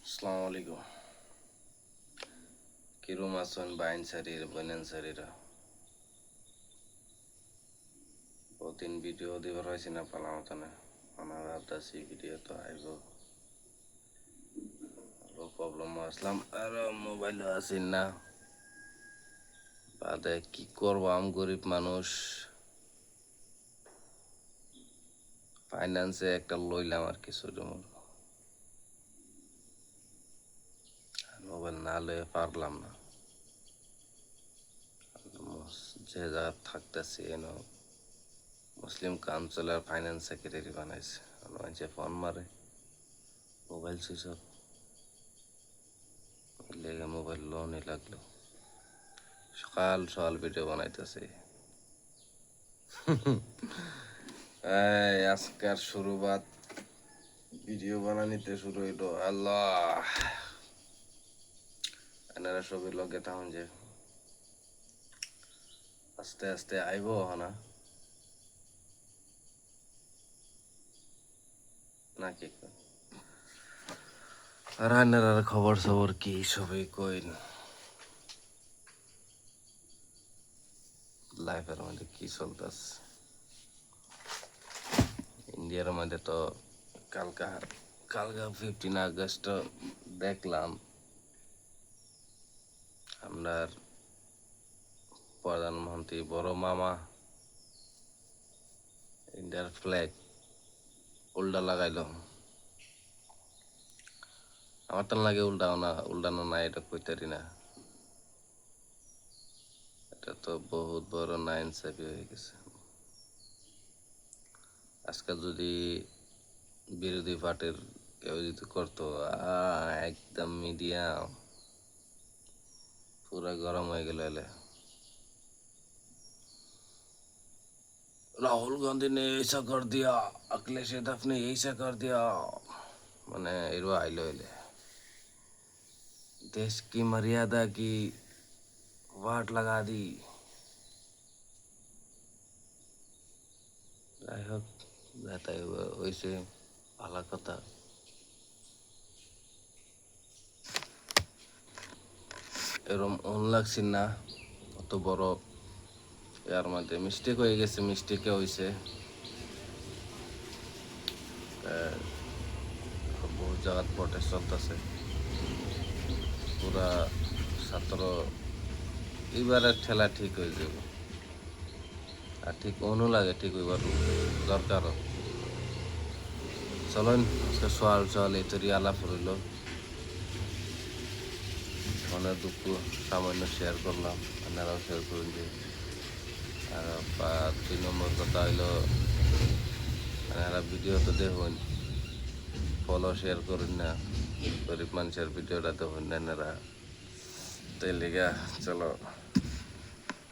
আসসালামু আলাইকুম। কিরম আছেন বাইন সারির বনেন সারিরা? বহুদিন ভিডিও দিবার হয়েছে না পালা মতনে। আমার ভাবতেছি ভিডিও তো আইব, প্রবলেম আসলাম আর মোবাইলও আছি না। বাদে কি করবো, আম গরিব মানুষ। ফাইন্যান্সে একটা লইলাম আর কিছু মোবাইল না লয়ে পারলাম না। যে জায়গা থাকতেছি এন মুসলিম কাউন্সিলর ফাইন্যান্স সেক্রেটারি বানাইছে। মানুষে ফোন মারে, মোবাইল সুইচ অফ, লেগে মোবাইল লোনই লাগলো। সকাল সকাল ভিডিও বানাইতেছে। আজকার শুরুবাত ভিডিও বানানিতে শুরু হইলো। আল্লাহ, এনারা সবই লগে থাকুন যে আস্তে আস্তে আইব না নাকি? আর এনারার খবর সবর কি সবই কইন, লাইফের মধ্যে কি চলতেছে। ইন্ডিয়ার মধ্যে তো কালকা কালকা 15 আগস্ট দেখলাম আপনার প্রধানমন্ত্রী বড় মামা ইন্ডিয়ার ফ্ল্যাগ উল্টা লাগাইলো। আমার তো লাগে উল্টানো না, এটা কইতারি না। এটা তো বহুত বড় নাইনসাফি হয়ে গেছে। আজকে যদি বিরোধী পার্টির কেউ যদি করতো, একদম মিডিয়া পুরা গরম হয়ে গেল। এলে राहुल गांधी ने ऐसा कर दिया, अखिलेश यादव ने ऐसा कर दिया, মানে এর আইলো এলে देश की मर्यादा की वाट लगा दी। যাই হোক, যাতাই হয়েছে ভালো কথা। এরম অন লাগছি না, অত বড় এর মধ্যে মিস্টেক হয়ে গেছে। মিস্টেকে হয়েছে, বহু জায়গায় প্রটেস্ট চলতেছে। পুরা ছাত্র এইবারের ঠেলা ঠিক হয়ে যাবে। আর ঠিক অনু লাগে, ঠিক হইবার দরকারও। চলেন আজকে সকাল এই তৈরি আলাপ রইল। মনের দুঃখ সামান্য শেয়ার করলাম, আপনারাও শেয়ার করুন যে। আর 2 নম্বর কথা হইলো, আপনারা ভিডিও তো দেখুন, ফলো শেয়ার করুন না। গরিব মানুষের ভিডিওটা দেখুন না আপনারা। তাই লিগা চলো।